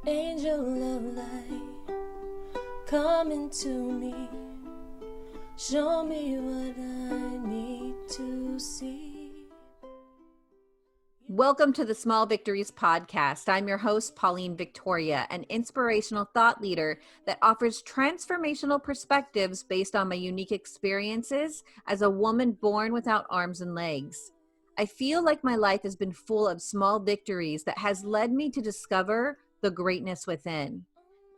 Angel of light, come into me. Show me what I need to see. Welcome to the Small Victories Podcast. I'm your host, Pauline Victoria, an inspirational thought leader that offers transformational perspectives based on my unique experiences as a woman born without arms and legs. I feel like my life has been full of small victories that has led me to discover the greatness within.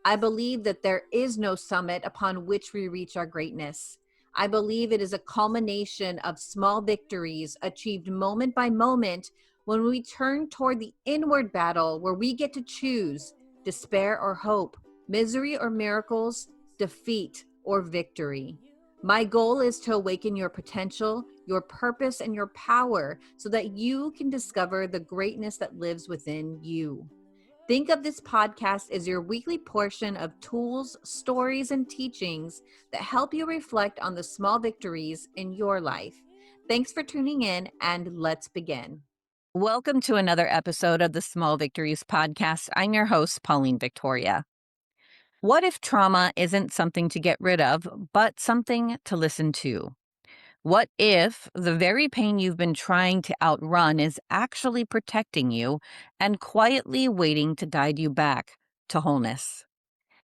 I believe that there is no summit upon which we reach our greatness. I believe it is a culmination of small victories achieved moment by moment when we turn toward the inward battle where we get to choose despair or hope, misery or miracles, defeat or victory. My goal is to awaken your potential, your purpose, and your power so that you can discover the greatness that lives within you. Think of this podcast as your weekly portion of tools, stories, and teachings that help you reflect on the small victories in your life. Thanks for tuning in, and let's begin. Welcome to another episode of the Small Victories Podcast. I'm your host, Pauline Victoria. What if trauma isn't something to get rid of, but something to listen to? What if the very pain you've been trying to outrun is actually protecting you and quietly waiting to guide you back to wholeness?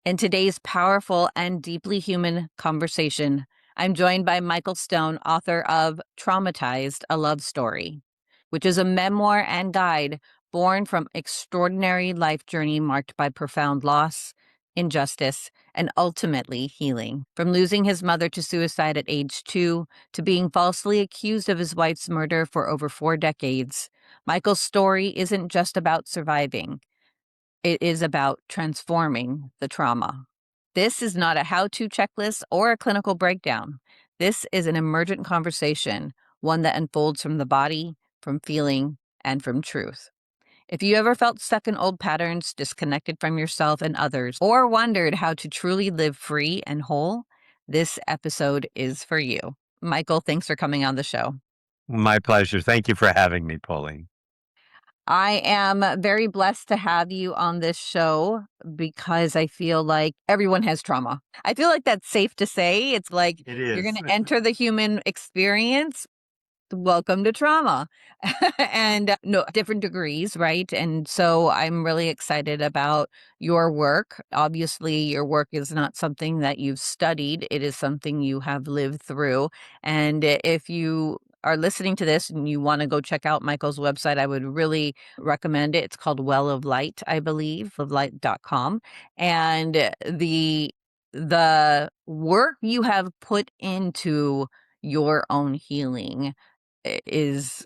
In today's powerful and deeply human conversation, I'm joined by Michael Stone, author of Traumatized, A Love Story, which is a memoir and guide born from extraordinary life journey marked by profound loss, injustice, and ultimately healing. From losing his mother to suicide at age 2 to being falsely accused of his wife's murder for over 4 decades, Michael's story isn't just about surviving. It is about transforming the trauma. This is not a how-to checklist or a clinical breakdown. This is an emergent conversation, one that unfolds from the body, from feeling, and from truth. If you ever felt stuck in old patterns, disconnected from yourself and others, or wondered how to truly live free and whole, this episode is for you. Michael, thanks for coming on the show. My pleasure. Thank you for having me, Pauline. I am very blessed to have you on this show because I feel like everyone has trauma. I feel like that's safe to say. It's like It you're is. going to enter the human experience. Welcome to trauma. And no, different degrees, right? And so I'm really excited about your work. Obviously, your work is not something that you've studied, it is something you have lived through. And if you are listening to this and you want to go check out Michael's website, I would really recommend it. It's called Well of Light, I believe, oflight.com. And the work you have put into your own healing is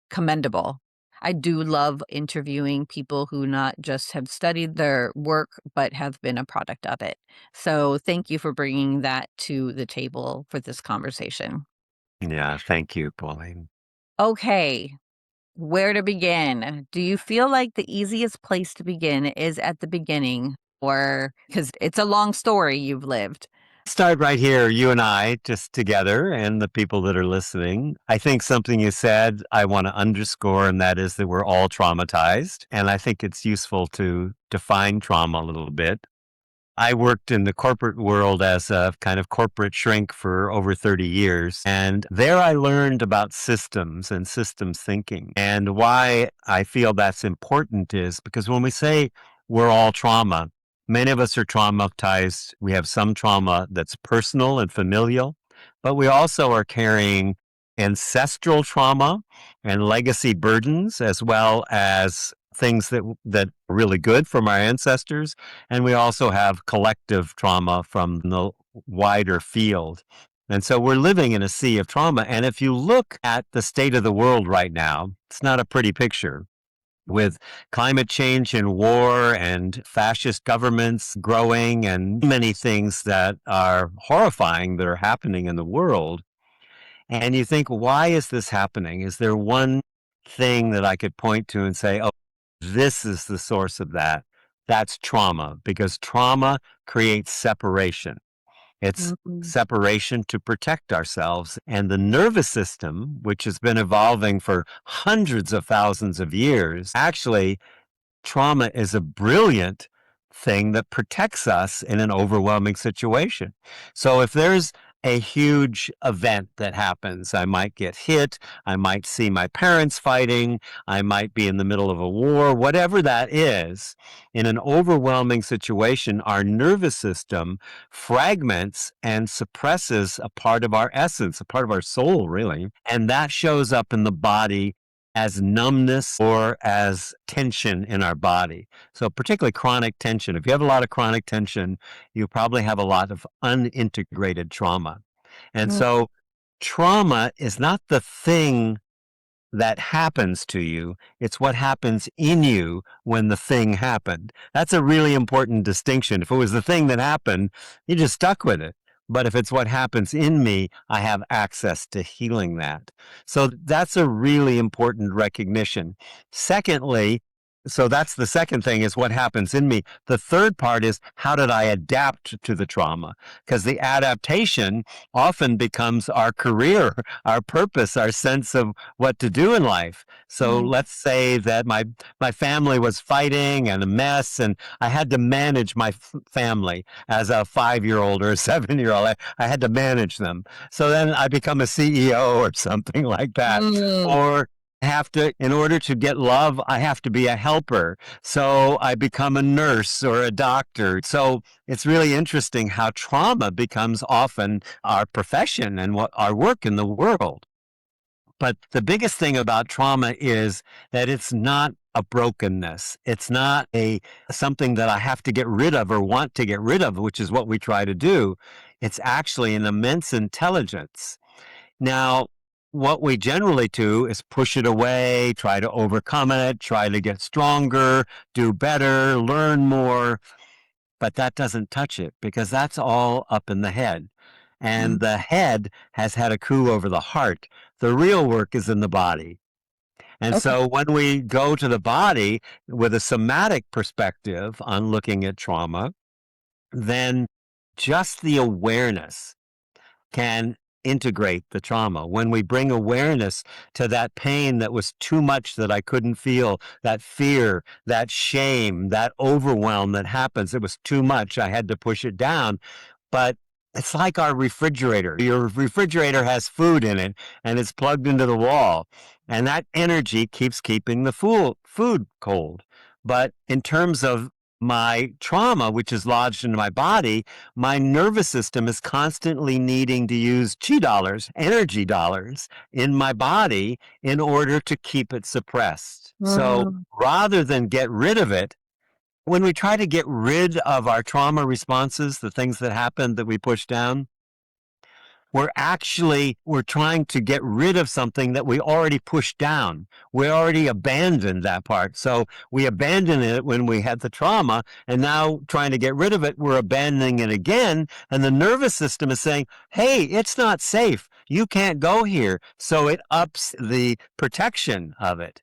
commendable. I do love interviewing people who not just have studied their work, but have been a product of it. So thank you for bringing that to the table for this conversation. Yeah, thank you, Pauline. Okay, where to begin? Do you feel like the easiest place to begin is at the beginning, or because it's a long story you've lived? Start right here, you and I, just together, and the people that are listening. I think something you said I want to underscore, and that is that we're all traumatized. And I think it's useful to define trauma a little bit. I worked in the corporate world as a kind of corporate shrink for over 30 years. And there I learned about systems and systems thinking. And why I feel that's important is because when we say we're all trauma, many of us are traumatized. We have some trauma that's personal and familial, but we also are carrying ancestral trauma and legacy burdens, as well as things that are really good from our ancestors. And we also have collective trauma from the wider field. And so we're living in a sea of trauma. And if you look at the state of the world right now, it's not a pretty picture. With climate change and war and fascist governments growing and many things that are horrifying that are happening in the world. And you think, why is this happening? Is there one thing that I could point to and say, oh, this is the source of that? That's trauma, because trauma creates separation. It's separation to protect ourselves. And the nervous system, which has been evolving for hundreds of thousands of years, actually, trauma is a brilliant thing that protects us in an overwhelming situation. So if there's a huge event that happens, I might get hit, I might see my parents fighting, I might be in the middle of a war, whatever that is, in an overwhelming situation, our nervous system fragments and suppresses a part of our essence, a part of our soul, really. And that shows up in the body as numbness or as tension in our body. So particularly chronic tension. If you have a lot of chronic tension, you probably have a lot of unintegrated trauma. And Mm. so trauma is not the thing that happens to you. It's what happens in you when the thing happened. That's a really important distinction. If it was the thing that happened, you just stuck with it. But if it's what happens in me, I have access to healing that. So that's a really important recognition. Secondly, so that's the second thing is what happens in me. The third part is how did I adapt to the trauma? Because the adaptation often becomes our career, our purpose, our sense of what to do in life. So Mm. let's say that my family was fighting and a mess, and I had to manage my family as a 5-year-old or a 7-year-old. I had to manage them. So then I become a CEO or something like that. Mm. Or have to, in order to get love, I have to be a helper. So I become a nurse or a doctor. So it's really interesting how trauma becomes often our profession and what our work in the world. But the biggest thing about trauma is that it's not a brokenness. It's not a something that I have to get rid of or want to get rid of, which is what we try to do. It's actually an immense intelligence. Now, what we generally do is push it away, try to overcome it, try to get stronger, do better, learn more. But that doesn't touch it because that's all up in the head. And the head has had a coup over the heart. The real work is in the body. And Okay. so when we go to the body with a somatic perspective on looking at trauma, then just the awareness can integrate the trauma. When we bring awareness to that pain that was too much that I couldn't feel, that fear, that shame, that overwhelm that happens, it was too much. I had to push it down. But it's like our refrigerator. Your refrigerator has food in it and it's plugged into the wall. And that energy keeps keeping the food cold. But in terms of my trauma, which is lodged into my body, my nervous system is constantly needing to use chi dollars, energy dollars in my body in order to keep it suppressed. So Mm. rather than get rid of it, when we try to get rid of our trauma responses, the things that happen that we push down, we're trying to get rid of something that we already pushed down. We already abandoned that part. So we abandoned it when we had the trauma, and now trying to get rid of it, we're abandoning it again. And the nervous system is saying, hey, it's not safe. You can't go here. So it ups the protection of it.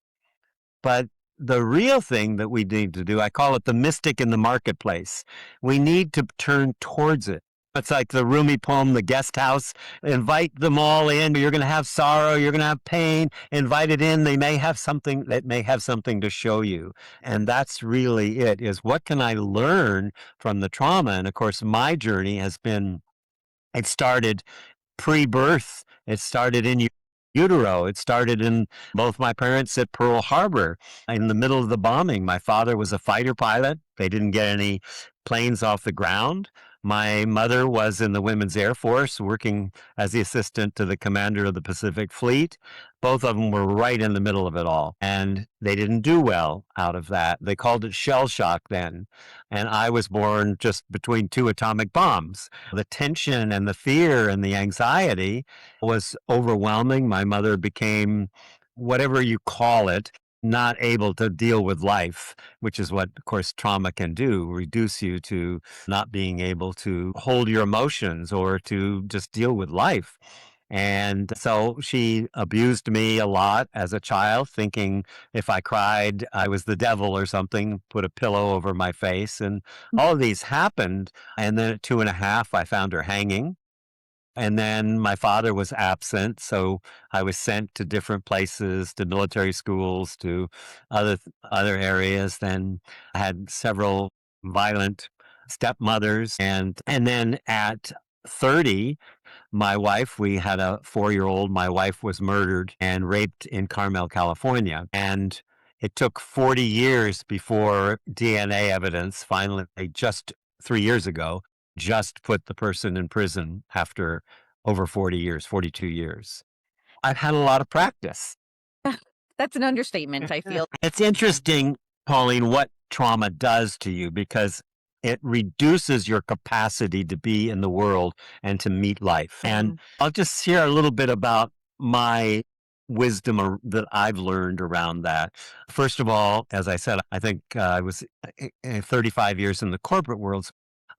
But the real thing that we need to do, I call it the mystic in the marketplace. We need to turn towards it. It's like the Rumi poem, The Guest House. Invite them all in. You're going to have sorrow. You're going to have pain. Invite it in. They may have something to show you. And that's really it, is what can I learn from the trauma? And of course, my journey has been, it started pre-birth. It started in utero. It started in both my parents at Pearl Harbor in the middle of the bombing. My father was a fighter pilot. They didn't get any planes off the ground. My mother was in the Women's Air Force working as the assistant to the commander of the Pacific Fleet. Both of them were right in the middle of it all, and they didn't do well out of that. They called it shell shock then. And I was born just between two atomic bombs. The tension and the fear and the anxiety was overwhelming. My mother became, whatever you call it, not able to deal with life, which is what, of course, trauma can do, reduce you to not being able to hold your emotions or to just deal with life. And so she abused me a lot as a child, thinking if I cried, I was the devil or something, put a pillow over my face. And all of these happened. And then at 2.5, I found her hanging. And then my father was absent, so I was sent to different places, to military schools, to other areas. Then I had several violent stepmothers. And then at 30, my wife, we had a 4-year-old. My wife was murdered and raped in Carmel, California. And it took 40 years before DNA evidence finally, just 3 years ago, just put the person in prison after over 40 years, 42 years. I've had a lot of practice. That's an understatement, I feel. It's interesting, Pauline, what trauma does to you, because it reduces your capacity to be in the world and to meet life. And I'll just share a little bit about my wisdom that I've learned around that. First of all, as I said, I think I was 35 years in the corporate world,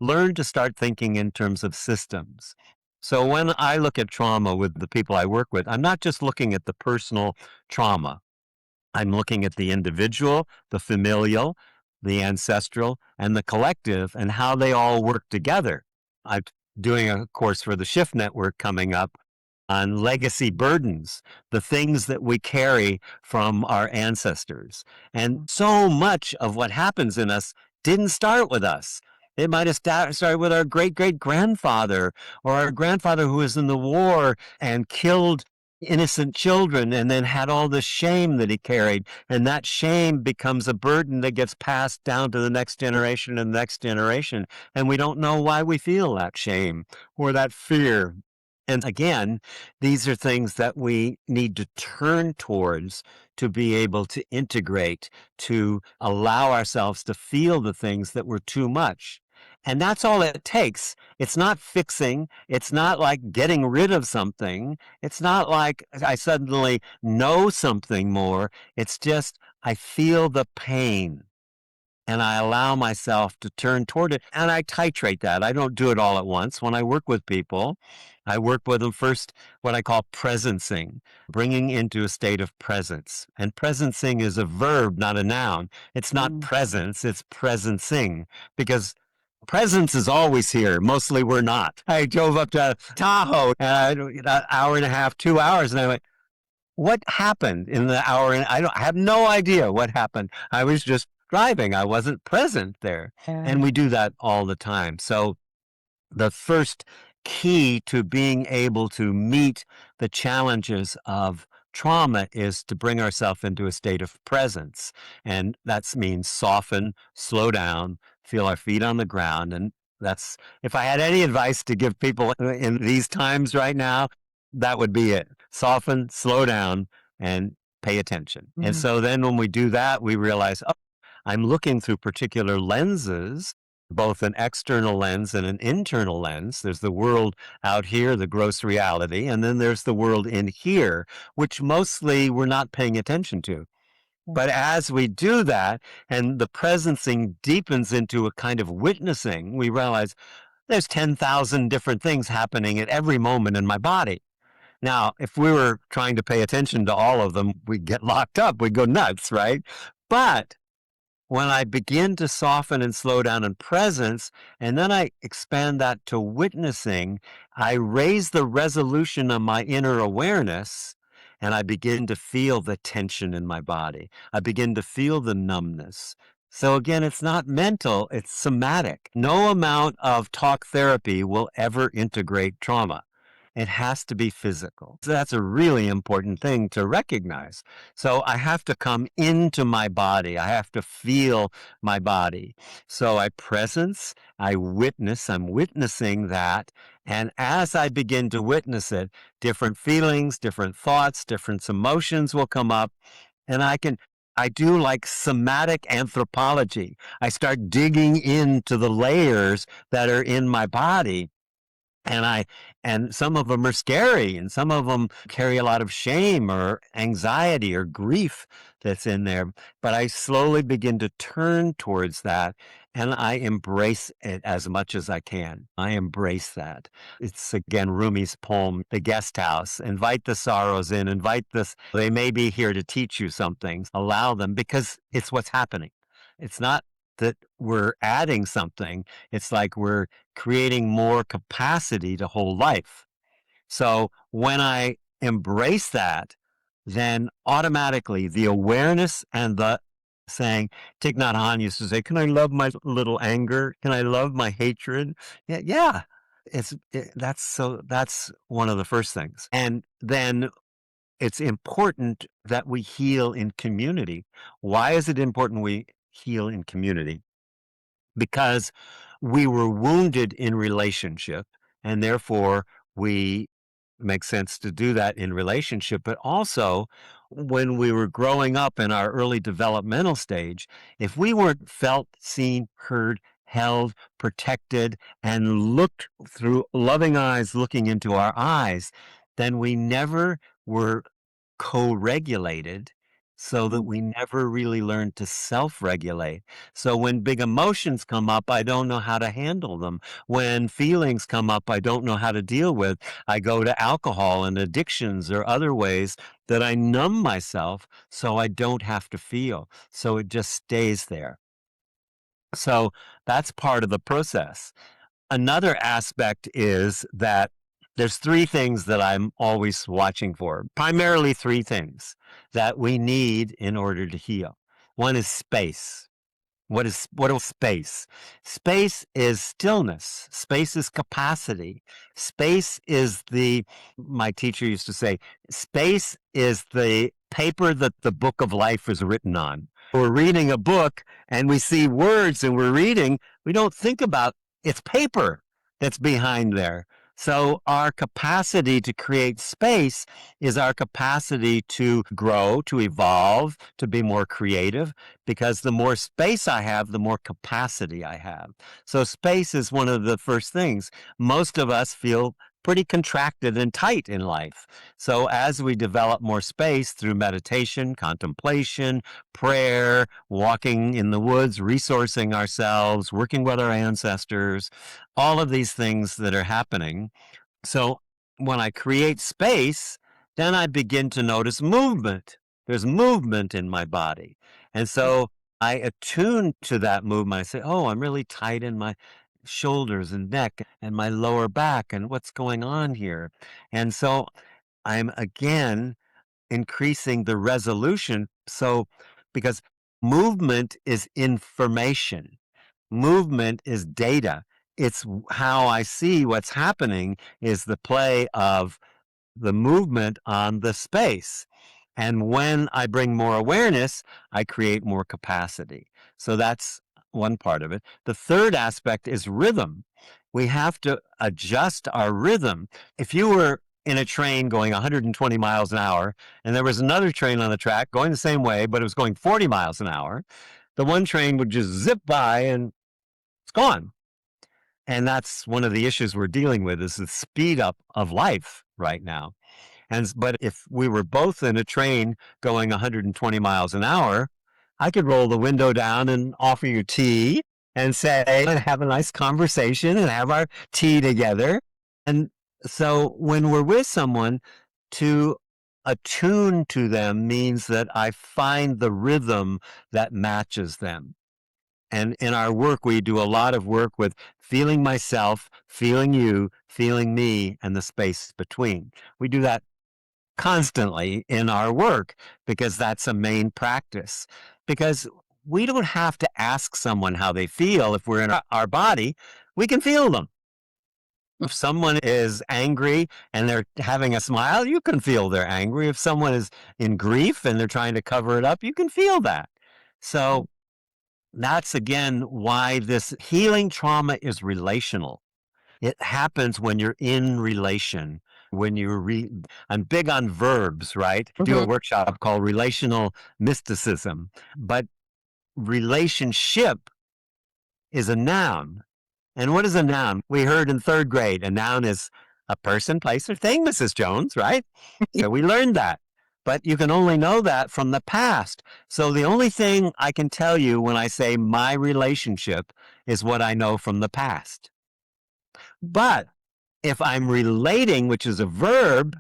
learned to start thinking in terms of systems. So when I look at trauma with the people I work with, I'm not just looking at the personal trauma. I'm looking at the individual, the familial, the ancestral, and the collective, and how they all work together. I'm doing a course for the Shift Network coming up on legacy burdens, the things that we carry from our ancestors. And so much of what happens in us didn't start with us. It might have started with our great-great-grandfather or our grandfather who was in the war and killed innocent children and then had all the shame that he carried. And that shame becomes a burden that gets passed down to the next generation and the next generation. And we don't know why we feel that shame or that fear. And again, these are things that we need to turn towards to be able to integrate, to allow ourselves to feel the things that were too much. And that's all it takes. It's not fixing. It's not like getting rid of something. It's not like I suddenly know something more. It's just I feel the pain and I allow myself to turn toward it, and I titrate that. I don't do it all at once. When I work with people, I work with them first, what I call presencing, bringing into a state of presence. And presencing is a verb, not a noun. It's not presence, it's presencing, because presence is always here. Mostly we're not. I drove up to Tahoe, an hour and a half, 2 hours, and I went, what happened in the hour? And I have no idea what happened. I was just driving. I wasn't present there. And we do that all the time. So the first key to being able to meet the challenges of trauma is to bring ourselves into a state of presence. And that means soften, slow down, feel our feet on the ground. And that's, if I had any advice to give people in these times right now, that would be it. Soften, slow down, and pay attention. And so then when we do that, we realize, oh, I'm looking through particular lenses, both an external lens and an internal lens. There's the world out here, the gross reality, and then there's the world in here, which mostly we're not paying attention to. But as we do that, and the presencing deepens into a kind of witnessing, we realize there's 10,000 different things happening at every moment in my body. Now, if we were trying to pay attention to all of them, we'd get locked up. We'd go nuts, right? But when I begin to soften and slow down in presence, and then I expand that to witnessing, I raise the resolution of my inner awareness, and I begin to feel the tension in my body. I begin to feel the numbness. So again, it's not mental, it's somatic. No amount of talk therapy will ever integrate trauma. It has to be physical. So that's a really important thing to recognize. So I have to come into my body. I have to feel my body. So I presence, I witness, I'm witnessing that. And as I begin to witness it, different feelings, different thoughts, different emotions will come up. And I do like somatic anthropology. I start digging into the layers that are in my body. And some of them are scary, and some of them carry a lot of shame or anxiety or grief that's in there. But I slowly begin to turn towards that, and I embrace it as much as I can. I embrace that. It's again Rumi's poem, The Guest House. Invite the sorrows in, invite this. They may be here to teach you something. Allow them, because it's what's happening. It's not that we're adding something. It's like we're creating more capacity to hold life. So when I embrace that, then automatically the awareness and the saying, Thich Nhat Hanh used to say, can I love my little anger? Can I love my hatred? Yeah, yeah. That's one of the first things. And then it's important that we heal in community. Why is it important we heal in community? Because we were wounded in relationship, and therefore we makes sense to do that in relationship. But also, when we were growing up in our early developmental stage, if we weren't felt, seen, heard, held, protected, and looked through loving eyes looking into our eyes, then we never were co-regulated, so that we never really learned to self-regulate. So when big emotions come up, I don't know how to handle them. When feelings come up I don't know how to deal with, I go to alcohol and addictions or other ways that I numb myself so I don't have to feel. So it just stays there. So that's part of the process. Another aspect is that there's three things that I'm always watching for, primarily three things that we need in order to heal. One is space. What is space? Space is stillness. Space is capacity. Space is my teacher used to say, space is the paper that the book of life is written on. We're reading a book and we see words and we're reading, we don't think about it's paper that's behind there. So our capacity to create space is our capacity to grow, to evolve, to be more creative, because the more space I have, the more capacity I have. So space is one of the first things. Most of us feel pretty contracted and tight in life. So as we develop more space through meditation, contemplation, prayer, walking in the woods, resourcing ourselves, working with our ancestors, all of these things that are happening. So when I create space, then I begin to notice movement. There's movement in my body. And so I attune to that movement. I say, oh, I'm really tight in my shoulders and neck and my lower back, and what's going on here? And so I'm again increasing the resolution. So, because movement is information, movement is data. It's how I see what's happening is the play of the movement on the space. And when I bring more awareness, I create more capacity. So that's one part of it. The third aspect is rhythm. We have to adjust our rhythm. If you were in a train going 120 miles an hour, and there was another train on the track going the same way, but it was going 40 miles an hour, the one train would just zip by and it's gone. And that's one of the issues we're dealing with is the speed up of life right now. But if we were both in a train going 120 miles an hour, I could roll the window down and offer you tea and say, and have a nice conversation and have our tea together. And so when we're with someone, to attune to them means that I find the rhythm that matches them. And in our work, we do a lot of work with feeling myself, feeling you, feeling me, and the space between. We do that constantly in our work because that's a main practice. Because we don't have to ask someone how they feel. If we're in our body, we can feel them. If someone is angry and they're having a smile, you can feel they're angry. If someone is in grief and they're trying to cover it up, you can feel that. So that's again why this healing trauma is relational. It happens when you're in relation, when I'm big on verbs, right? I do a workshop called Relational Mysticism, but relationship is a noun. And what is a noun? We heard in third grade, a noun is a person, place, or thing, Mrs. Jones, right? So we learned that. But you can only know that from the past. So the only thing I can tell you when I say my relationship is what I know from the past. But if I'm relating, which is a verb,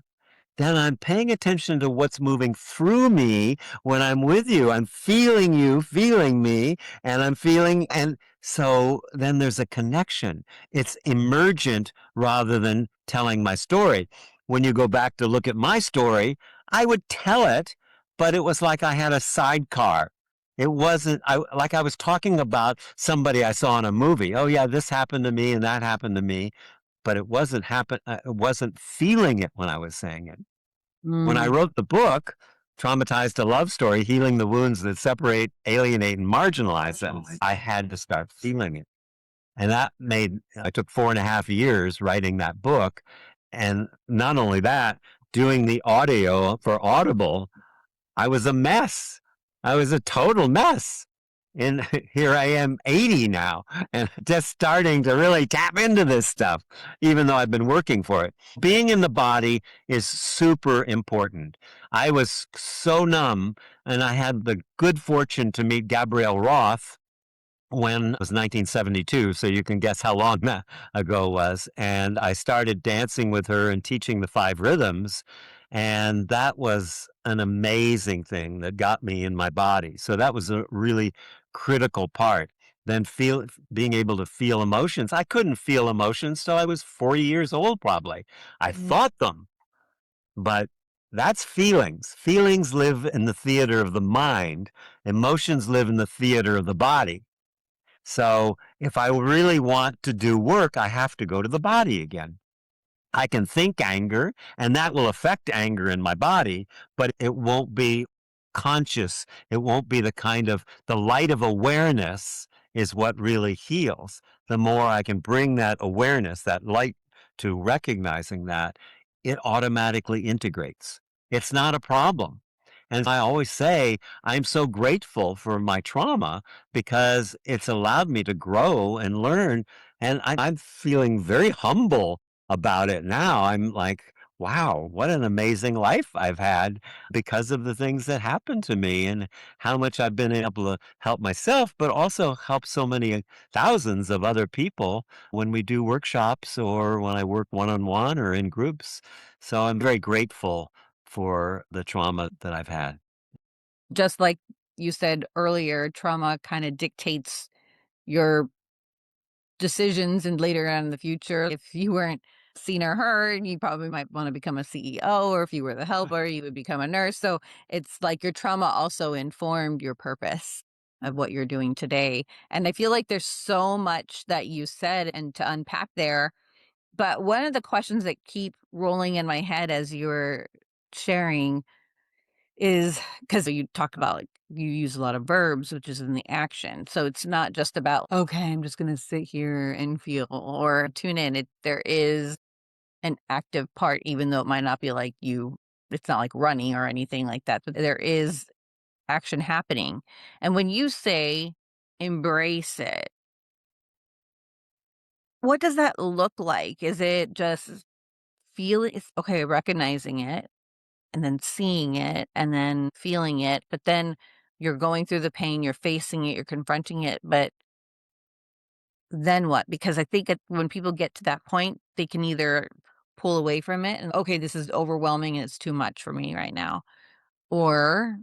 then I'm paying attention to what's moving through me when I'm with you. I'm feeling you, feeling me, and I'm feeling, and so then there's a connection. It's emergent rather than telling my story. When you go back to look at my story, I would tell it, but it was like I had a sidecar. It wasn't, like I was talking about somebody I saw in a movie. Oh yeah, this happened to me and that happened to me, but it wasn't feeling it when I was saying it. When I Mm. wrote the book, Traumatized, a love story, healing the wounds that separate, alienate, and marginalize us, I had to start feeling it. And I took 4.5 years writing that book. And not only that, doing the audio for Audible, I was a mess. I was a total mess. And here I am 80 now and just starting to really tap into this stuff, even though I've been working for it. Being in the body is super important. I was so numb, and I had the good fortune to meet Gabrielle Roth when it was 1972, so you can guess how long that ago was. And I started dancing with her and teaching the 5 rhythms. And that was an amazing thing that got me in my body. So that was a really critical part. Then being able to feel emotions. I couldn't feel emotions till I was 40 years old, probably. I thought them, but that's feelings. Feelings live in the theater of the mind. Emotions live in the theater of the body. So if I really want to do work, I have to go to the body again. I can think anger, and that will affect anger in my body, but it won't be conscious. It won't be the light of awareness is what really heals. The more I can bring that awareness, that light to recognizing that, it automatically integrates. It's not a problem. And I always say, I'm so grateful for my trauma because it's allowed me to grow and learn. And I'm feeling very humble about it now. I'm like, wow, what an amazing life I've had because of the things that happened to me and how much I've been able to help myself, but also help so many thousands of other people when we do workshops or when I work one-on-one or in groups. So I'm very grateful for the trauma that I've had. Just like you said earlier, trauma kind of dictates your decisions and later on in the future. If you weren't seen or heard, you probably might want to become a CEO, or if you were the helper, you would become a nurse. So it's like your trauma also informed your purpose of what you're doing today. And I feel like there's so much that you said and to unpack there. But one of the questions that keep rolling in my head as you were sharing is because you talk about, like, you use a lot of verbs, which is in the action. So it's not just about, okay, I'm just going to sit here and feel or tune in. There is an active part, even though it might not be like it's not like running or anything like that, but there is action happening. And when you say embrace it, what does that look like? Is it just feeling, okay, recognizing it, and then seeing it and then feeling it, but then you're going through the pain, you're facing it, you're confronting it, but then what? Because I think when people get to that point, they can either pull away from it and, okay, this is overwhelming and it's too much for me right now, or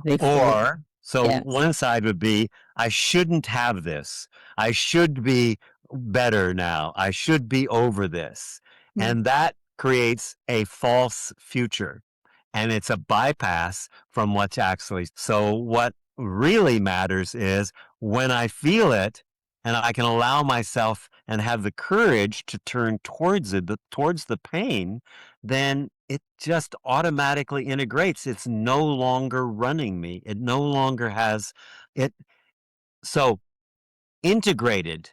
they feel, So yes. one side would be, I shouldn't have this. I should be better now. I should be over this. Mm. And that creates a false future. And it's a bypass from what's actually. So what really matters is when I feel it and I can allow myself and have the courage to turn towards it, towards the pain, then it just automatically integrates. It's no longer running me. It no longer has it. So integrated,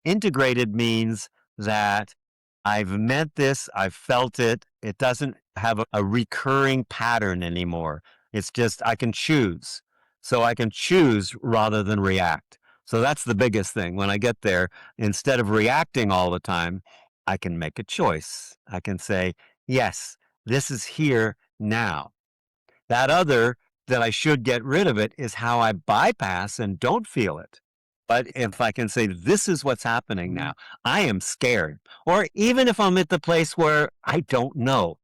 integrated means that I've meant this, I've felt it. It doesn't have a recurring pattern anymore. It's just I can choose. So I can choose rather than react. So that's the biggest thing. When I get there, instead of reacting all the time, I can make a choice. I can say, yes, this is here now. That other that I should get rid of it is how I bypass and don't feel it. But if I can say, this is what's happening Mhm. now, I am scared. Or even if I'm at the place where I don't know,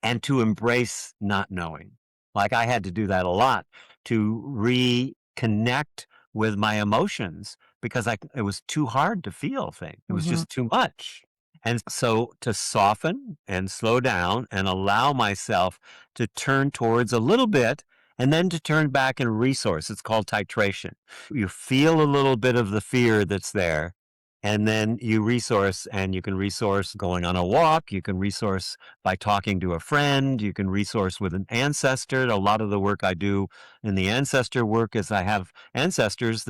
and to embrace not knowing. Like I had to do that a lot to reconnect with my emotions because it was too hard to feel things. It was Mhm. just too much. And so to soften and slow down and allow myself to turn towards a little bit and then to turn back and resource. It's called titration. You feel a little bit of the fear that's there, and then you resource, and you can resource going on a walk. You can resource by talking to a friend. You can resource with an ancestor. A lot of the work I do in the ancestor work is I have ancestors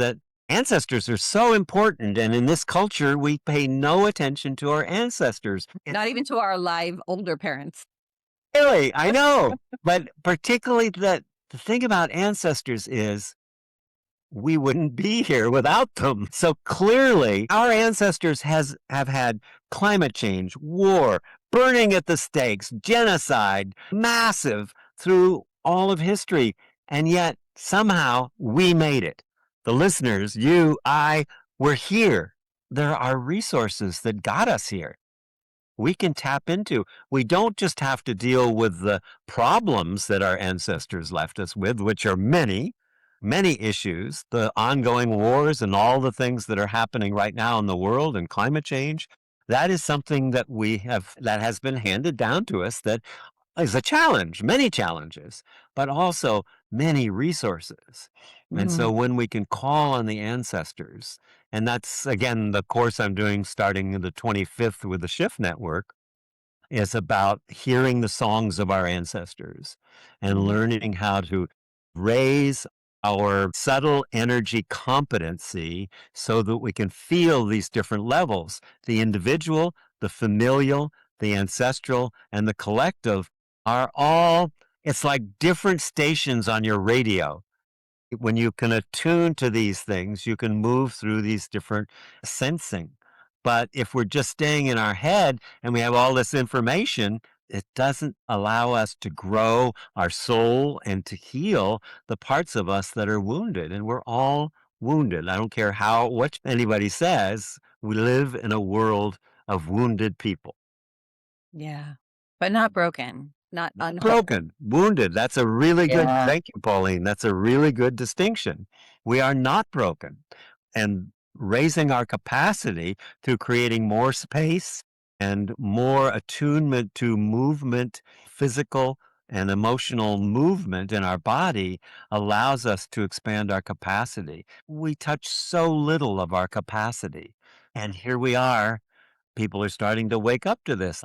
are so important. And in this culture, we pay no attention to our ancestors. Not even to our live older parents. Really, I know. But particularly the thing about ancestors is we wouldn't be here without them. So clearly, our ancestors have had climate change, war, burning at the stakes, genocide, massive through all of history. And yet somehow we made it. The listeners, you, I, we're here. There are resources that got us here. We can tap into. We don't just have to deal with the problems that our ancestors left us with, which are many, many issues, the ongoing wars and all the things that are happening right now in the world and climate change. That is something that that has been handed down to us that is a challenge, many challenges, but also many resources. And so when we can call on the ancestors, and that's again the course I'm doing starting the 25th with the Shift Network, is about hearing the songs of our ancestors and learning how to raise our subtle energy competency so that we can feel these different levels, the individual, the familial, the ancestral, and the collective are all, it's like different stations on your radio. When you can attune to these things, you can move through these different sensing. But if we're just staying in our head and we have all this information, it doesn't allow us to grow our soul and to heal the parts of us that are wounded. And we're all wounded. I don't care what anybody says. We live in a world of wounded people. Yeah. But not broken, not unwhole. Broken, wounded. That's a really good, thank you, Pauline. That's a really good distinction. We are not broken. And raising our capacity through creating more space and more attunement to movement, physical and emotional movement in our body allows us to expand our capacity. We touch so little of our capacity. And here we are. People are starting to wake up to this.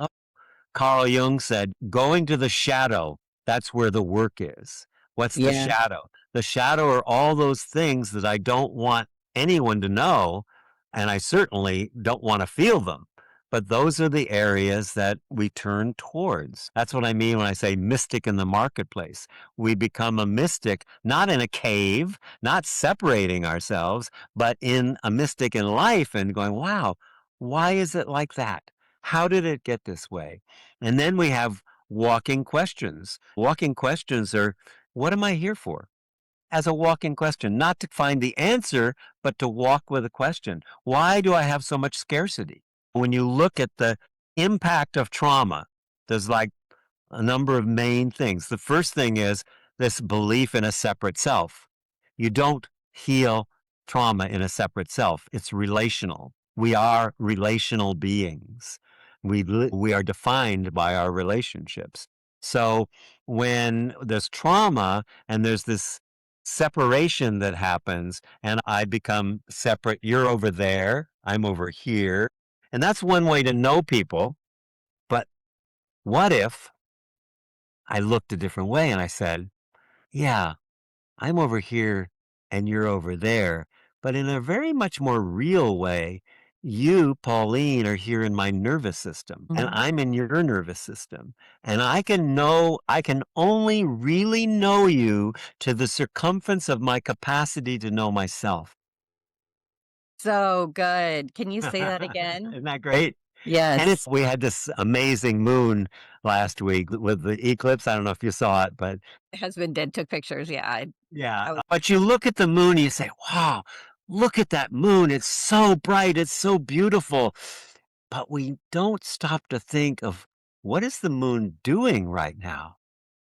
Carl Jung said, going to the shadow, that's where the work is. What's the shadow? The shadow are all those things that I don't want anyone to know, and I certainly don't want to feel them. But those are the areas that we turn towards. That's what I mean when I say mystic in the marketplace. We become a mystic, not in a cave, not separating ourselves, but in a mystic in life and going, wow, why is it like that? How did it get this way? And then we have walking questions. Walking questions are, what am I here for? As a walking question, not to find the answer, but to walk with a question. Why do I have so much scarcity? When you look at the impact of trauma, there's like a number of main things. The first thing is this belief in a separate self. You don't heal trauma in a separate self. It's relational. We are relational beings. We are defined by our relationships. So when there's trauma and there's this separation that happens and I become separate, you're over there, I'm over here. And that's one way to know people. But what if I looked a different way and I said, yeah, I'm over here and you're over there, but in a very much more real way, you, Pauline, are here in my nervous system and I'm in your nervous system. And I can only really know you to the circumference of my capacity to know myself. So good. Can you say that again? Isn't that great? Yes. And we had this amazing moon last week with the eclipse. I don't know if you saw it, but My husband took pictures. Yeah. But you look at the moon and you say, wow, look at that moon. It's so bright. It's so beautiful. But we don't stop to think of what is the moon doing right now?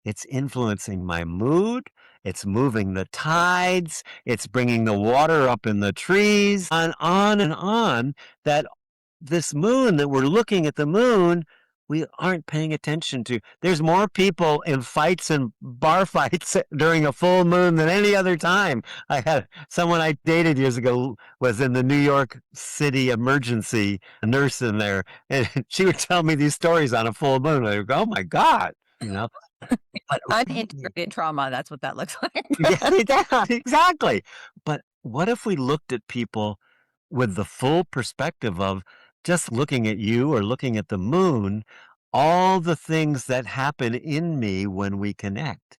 It's influencing my mood. It's moving the tides. It's bringing the water up in the trees and on, that this moon that we're looking at the moon, we aren't paying attention to. There's more people in fights and bar fights during a full moon than any other time. I had someone I dated years ago was in the New York City emergency, a nurse in there, and she would tell me these stories on a full moon. I would go, oh my God, you know. But Unintegrated trauma, that's what that looks like. yeah, exactly. But what if we looked at people with the full perspective of just looking at you or looking at the moon, all the things that happen in me when we connect?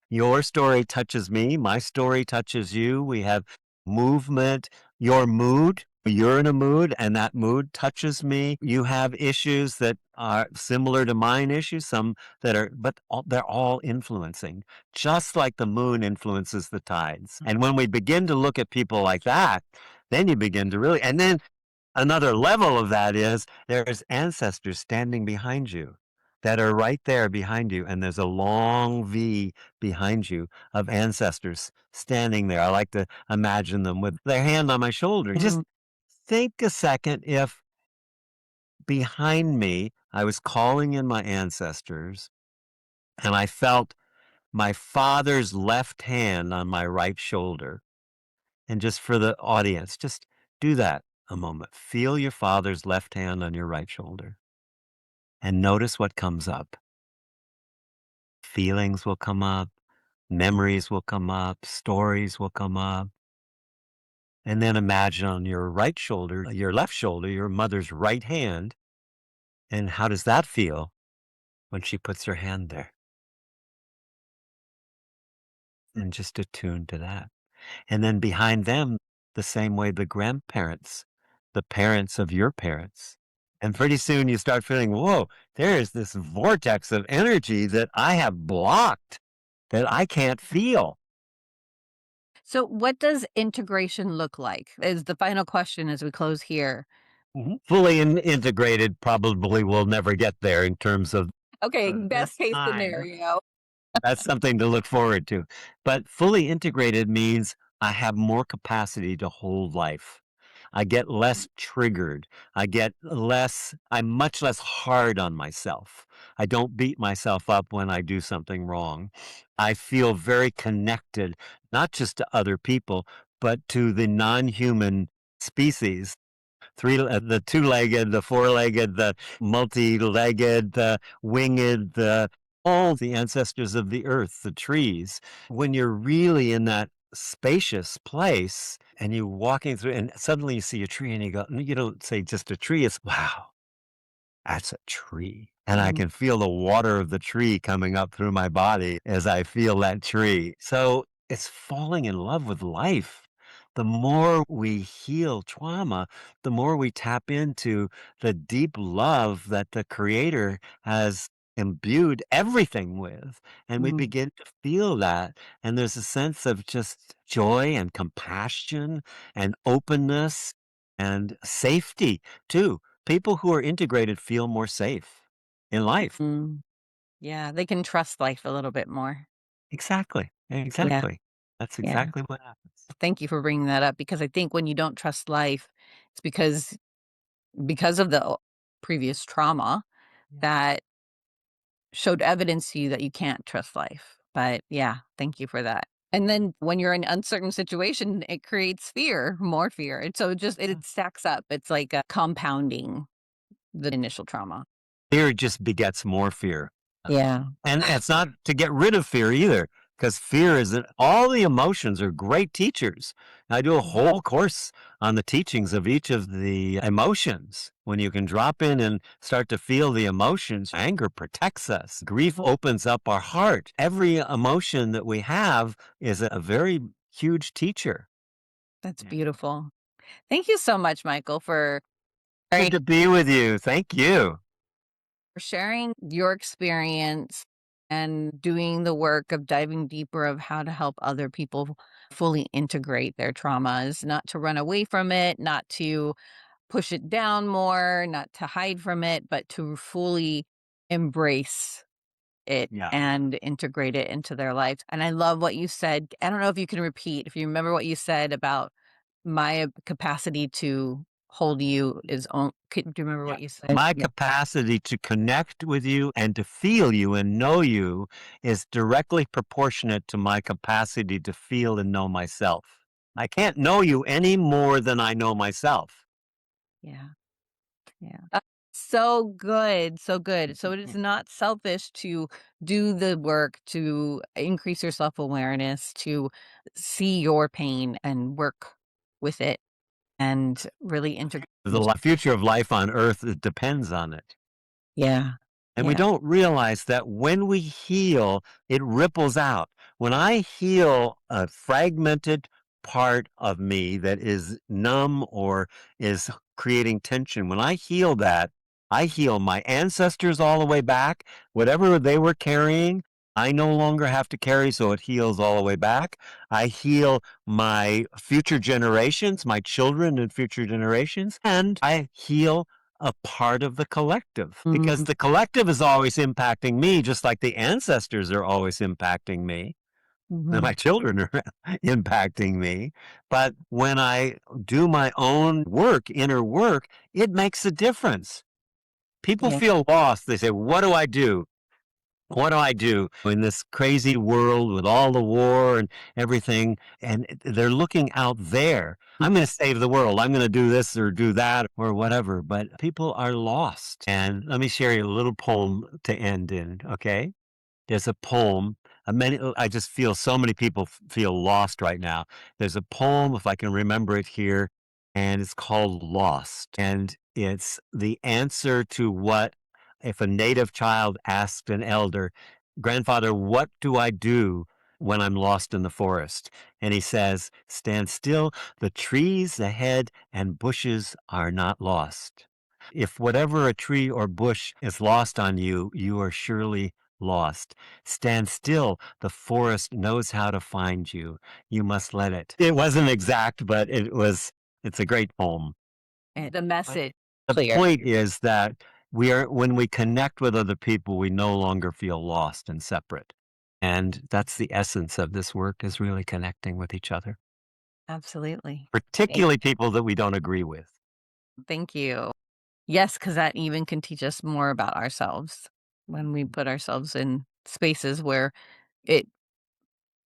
Your story touches me, my story touches you. We have movement, your mood. You're in a mood and that mood touches me. You have issues that are similar to mine issues, some that are, but they're all influencing, just like the moon influences the tides. And when we begin to look at people like that, then you begin to really, and then another level of that is there's ancestors standing behind you that are right there behind you. And there's a long V behind you of ancestors standing there. I like to imagine them with their hand on my shoulder. Just think a second if behind me, I was calling in my ancestors and I felt my father's left hand on my right shoulder. And just for the audience, just do that a moment. Feel your father's left hand on your right shoulder and notice what comes up. Feelings will come up, memories will come up, stories will come up. And then imagine on your right shoulder, your left shoulder, your mother's right hand. And how does that feel when she puts her hand there? And just attune to that. And then behind them, the same way the grandparents, the parents of your parents. And pretty soon you start feeling, whoa, there is this vortex of energy that I have blocked, that I can't feel. So, what does integration look like? Is the final question as we close here. Fully integrated probably will never get there in terms of Okay, best case time. scenario. That's something to look forward to. But fully integrated means I have more capacity to hold life. I get less triggered. I'm much less hard on myself. I don't beat myself up when I do something wrong. I feel very connected, not just to other people, but to the non-human species. The two-legged, the four-legged, the multi-legged, the winged, all the ancestors of the earth, the trees. When you're really in that spacious place and you're walking through and suddenly you see a tree and you don't say just a tree, it's wow, that's a tree. And I can feel the water of the tree coming up through my body as I feel that tree. So it's falling in love with life. The more we heal trauma, the more we tap into the deep love that the Creator has imbued everything with. And we begin to feel that. And there's a sense of just joy and compassion and openness and safety too. People who are integrated feel more safe in life. Yeah, they can trust life a little bit more. Exactly. Yeah, Exactly. That's yeah. exactly what happens. Thank you for bringing that up because I think when you don't trust life, it's because of the previous trauma that showed evidence to you that you can't trust life. But yeah, thank you for that. And then when you're in an uncertain situation, it creates fear, more fear. And so it stacks up. It's like compounding the initial trauma. Fear just begets more fear. Yeah. And it's not to get rid of fear either, because fear isn't all the emotions are great teachers. I do a whole course on the teachings of each of the emotions. When you can drop in and start to feel the emotions, anger protects us. Grief opens up our heart. Every emotion that we have is a very huge teacher. That's beautiful. Thank you so much, Michael, for Good to be with you. Thank you. sharing your experience and doing the work of diving deeper of how to help other people fully integrate their traumas, not to run away from it, not to push it down more, not to hide from it, but to fully embrace it and integrate it into their lives. And I love what you said. I don't know if you can repeat, if you remember what you said about my capacity to hold you is on. Do you remember what you said? My capacity to connect with you and to feel you and know you is directly proportionate to my capacity to feel and know myself. I can't know you any more than I know myself. Yeah. Yeah. So good. So good. So it is not selfish to do the work to increase your self-awareness, to see your pain and work with it and really integrate. The future of life on earth, it depends on it. Yeah. And we Yeah. don't realize that when we heal, it ripples out. When I heal a fragmented part of me that is numb or is creating tension, when I heal that, I heal my ancestors all the way back. Whatever they were carrying, I no longer have to carry, so it heals all the way back. I heal my future generations, my children and future generations, and I heal a part of the collective because the collective is always impacting me, just like the ancestors are always impacting me and my children are impacting me. But when I do my own work, inner work, it makes a difference. People Yeah. feel lost. They say, what do I do? What do I do in this crazy world with all the war and everything? And they're looking out there. I'm going to save the world. I'm going to do this or do that or whatever. But people are lost. And let me share you a little poem to end in, okay? There's a poem. I just feel so many people feel lost right now. There's a poem, if I can remember it here, and it's called Lost. And it's the answer to what if a native child asked an elder, Grandfather, what do I do when I'm lost in the forest? And he says, stand still. The trees ahead and bushes are not lost. If whatever a tree or bush is lost on you, you are surely lost. Stand still. The forest knows how to find you. You must let it. It wasn't exact, but it's a great poem. And the message The clear. point is that when we connect with other people, we no longer feel lost and separate. And that's the essence of this work is really connecting with each other, Absolutely. particularly people that we don't agree with. Thank you. Yes, because that even can teach us more about ourselves when we put ourselves in spaces where it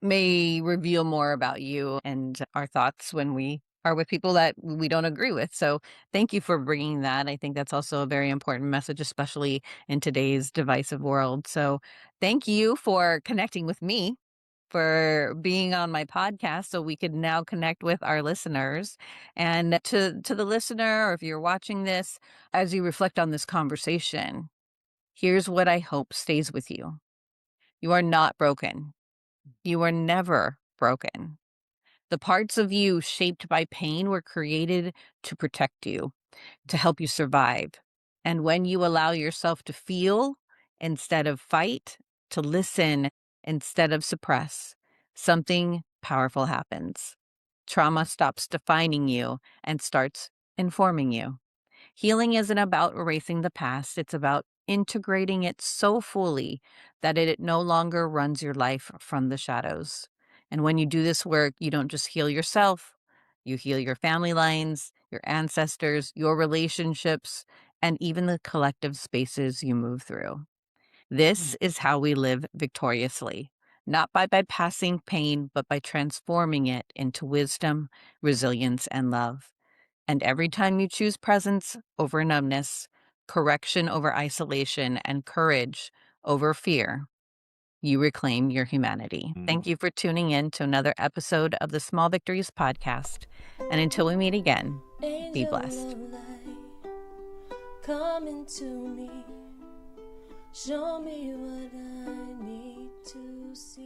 may reveal more about you and our thoughts when we are with people that we don't agree with. So thank you for bringing that. I think that's also a very important message, especially in today's divisive world. So thank you for connecting with me, for being on my podcast so we could now connect with our listeners. And to the listener, or if you're watching this, as you reflect on this conversation, here's what I hope stays with you. You are not broken. You are never broken. The parts of you shaped by pain were created to protect you, to help you survive. And when you allow yourself to feel instead of fight, to listen instead of suppress, something powerful happens. Trauma stops defining you and starts informing you. Healing isn't about erasing the past, it's about integrating it so fully that it no longer runs your life from the shadows. And when you do this work, you don't just heal yourself, you heal your family lines, your ancestors, your relationships, and even the collective spaces you move through. This is how we live victoriously, not by bypassing pain, but by transforming it into wisdom, resilience, and love. And every time you choose presence over numbness, correction over isolation, and courage over fear, you reclaim your humanity. Thank you for tuning in to another episode of the Small Victories Podcast. And until we meet again, be blessed. Angel of light, come into me. Show me what I need to see.